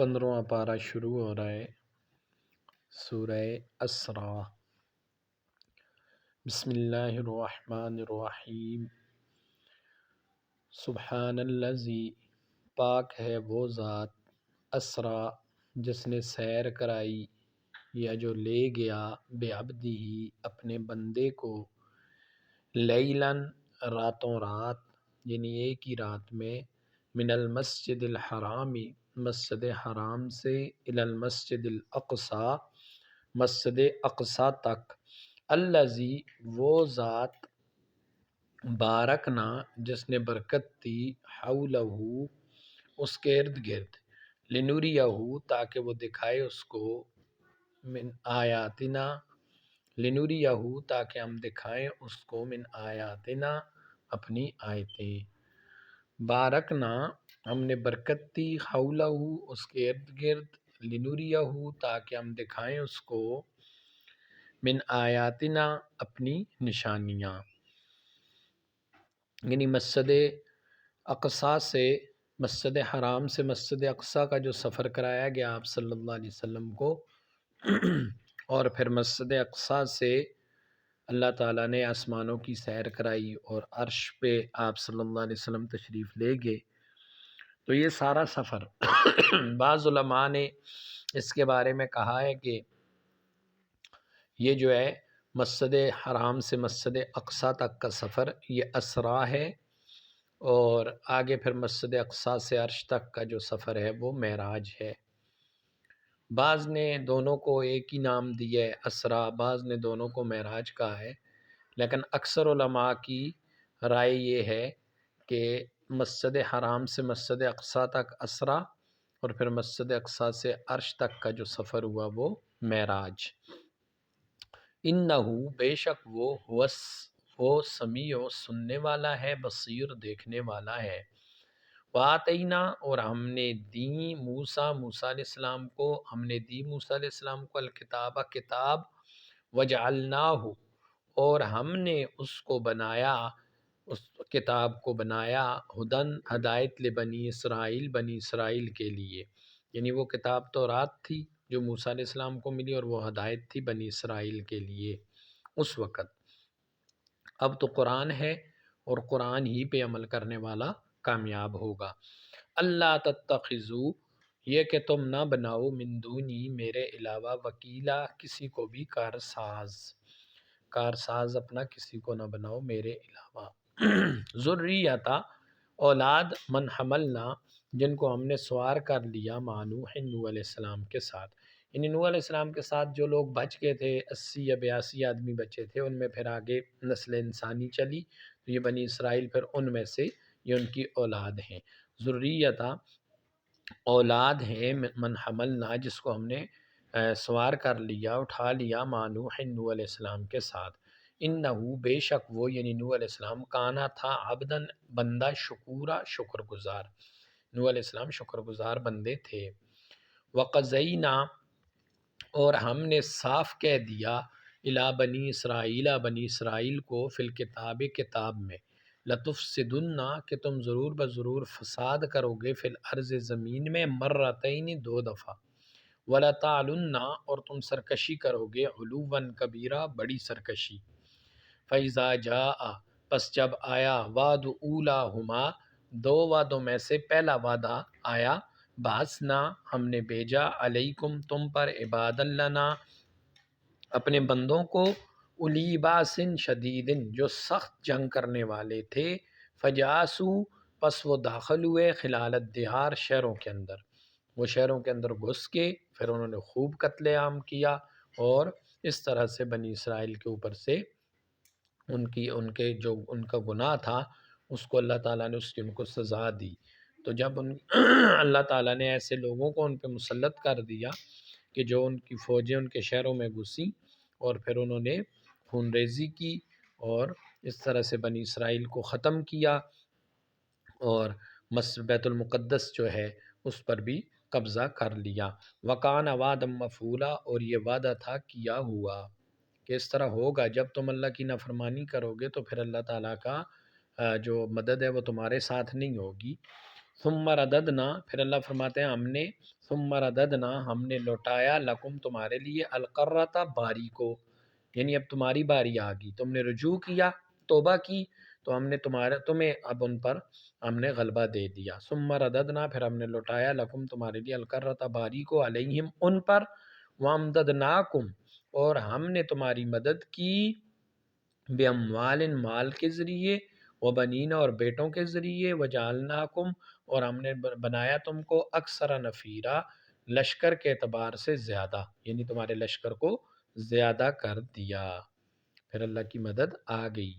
15واں پارہ شروع ہو رہا ہے سورہ اسراء۔ بسم اللہ الرحمن الرحیم۔ سبحان الذی، پاک ہے وہ ذات، اسریٰ، جس نے سیر کرائی یا جو لے گیا، بعبدہ، اپنے بندے کو، لیلاً، راتوں رات، یعنی ایک ہی رات میں، من المسجد الحرام، مسجد حرام سے، الی المسجد الاقصی، مسجد اقصی تک، الذی، وہ ذات، بارکنا، جس نے برکت دی، حولہ، اس کے ارد گرد، لنوریہ، تاکہ وہ دکھائے اس کو، من آیاتنا، لنوریہ، تاکہ ہم دکھائیں اس کو، من آیاتنا، اپنی آیتیں۔ بارکنا، ہم نے برکت دی، حولہ، اس کے ارد گرد، لنوریہ، تاکہ ہم دکھائیں اس کو، من آیاتنا، اپنی نشانیاں۔ یعنی مسجد اقصی سے، مسجد حرام سے مسجد اقصی کا جو سفر کرایا گیا آپ صلی اللہ علیہ وسلم کو، اور پھر مسجد اقصی سے اللہ تعالیٰ نے آسمانوں کی سیر کرائی اور عرش پہ آپ صلی اللہ علیہ وسلم تشریف لے گئے، تو یہ سارا سفر بعض علماء نے اس کے بارے میں کہا ہے کہ یہ جو ہے مسجد حرام سے مسجد اقصی تک کا سفر، یہ اسراء ہے، اور آگے پھر مسجد اقصی سے عرش تک کا جو سفر ہے وہ معراج ہے۔ بعض نے دونوں کو ایک ہی نام دیا ہے، اسراء، بعض نے دونوں کو معراج کہا ہے، لیکن اکثر علماء کی رائے یہ ہے کہ مسجد حرام سے مسجد اقصی تک اسراء، اور پھر مسجد اقصی سے عرش تک کا جو سفر ہوا وہ معراج۔ انہو، بے شک وہ سمیع، سننے والا ہے، بصیر، دیکھنے والا ہے۔ وآتینا، اور ہم نے دی موسیٰ علیہ السلام کو، ہم نے دی موسیٰ علیہ السلام کو، الکتاب، کتاب، وجعلناہ، اور ہم نے اس کو بنایا، اس کتاب کو بنایا، ہدن، ہدایت، لبنی اسرائیل، بنی اسرائیل کے لیے، یعنی وہ کتاب تورات تھی جو موسیٰ علیہ السلام کو ملی، اور وہ ہدایت تھی بنی اسرائیل کے لیے اس وقت۔ اب تو قرآن ہے، اور قرآن ہی پہ عمل کرنے والا کامیاب ہوگا۔ اللہ تتخذوا، یہ کہ تم نہ بناؤ، من دونی، میرے علاوہ، وکیلا، کسی کو بھی کارساز اپنا کسی کو نہ بناؤ میرے علاوہ۔ ذریتا، اولاد، من حملنا، جن کو ہم نے سوار کر لیا، مع نوح، نوح علیہ السلام کے ساتھ، یعنی نوح علیہ السلام کے ساتھ جو لوگ بچ گئے تھے، 80 یا 82 آدمی بچے تھے، ان میں پھر آگے نسل انسانی چلی، تو یہ بنی اسرائیل پھر ان میں سے، یہ ان کی اولاد ہیں۔ ذریتا، اولاد ہیں، من حملنا، جس کو ہم نے سوار کر لیا، اٹھا لیا، مع نوح، نوح علیہ السلام کے ساتھ۔ انہو، بے شک وہ، یعنی نوح علیہ السلام، کانا تھا، عبداً، بندہ، شکورا، شکر گزار، نوح علیہ السلام شکر گزار بندے تھے۔ وقضینا، اور ہم نے صاف کہہ دیا، الی بنی اسرائیل، بنی اسرائیل کو، فی الکتاب، کتاب میں، لتفسدن، کہ تم ضرور بضرور فساد کرو گے، فی الارض، زمین میں، مرتین، 2 دفعہ، ولتعلن، اور تم سرکشی کرو گے، علواً کبیرہ، بڑی سرکشی۔ فاذا جاء، پس جب آیا، وعد اولاہما، 2 وعدوں میں سے پہلا وعدہ آیا، بعثنا، ہم نے بھیجا، علیکم، تم پر، عباد لنا، اپنے بندوں کو، الی باس شدید، جو سخت جنگ کرنے والے تھے، فجاسو، پس وہ داخل ہوئے، خلال الدیار، شہروں کے اندر، وہ شہروں کے اندر گھس کے پھر انہوں نے خوب قتل عام کیا، اور اس طرح سے بنی اسرائیل کے اوپر سے ان کے جو ان کا گناہ تھا اس کو اللہ تعالیٰ نے اس کی ان کو سزا دی۔ تو جب اللہ تعالیٰ نے ایسے لوگوں کو ان پہ مسلط کر دیا کہ جو ان کی فوجیں ان کے شہروں میں گھسیں، اور پھر انہوں نے خون ریزی کی، اور اس طرح سے بنی اسرائیل کو ختم کیا، اور بیت المقدس جو ہے اس پر بھی قبضہ کر لیا۔ وکان وعدا مفعولا، اور یہ وعدہ تھا کیا ہوا کہ اس طرح ہوگا، جب تم اللہ کی نافرمانی کرو گے تو پھر اللہ تعالیٰ کا جو مدد ہے وہ تمہارے ساتھ نہیں ہوگی۔ ثم رددنا، پھر اللہ فرماتے ہیں ہم نے، ثم رددنا، ہم نے لوٹایا لکم تمہارے لیے القرۃ باری کو، یعنی اب تمہاری باری آ گئی، تم نے رجوع کیا، توبہ کی، تو ہم نے تمہیں اب ان پر ہم نے غلبہ دے دیا۔ ثم رددنا، پھر ہم نے لوٹایا لکم تمہارے لیے القرۃ باری کو، علیہم ان پر، وامددناکم، اور ہم نے تمہاری مدد کی، باموال مال کے ذریعے، وبنین اور بیٹوں کے ذریعے، وجعلناکم اور ہم نے بنایا تم کو اکثر نفیرا، لشکر کے اعتبار سے زیادہ، یعنی تمہارے لشکر کو زیادہ کر دیا، پھر اللہ کی مدد آ گئی۔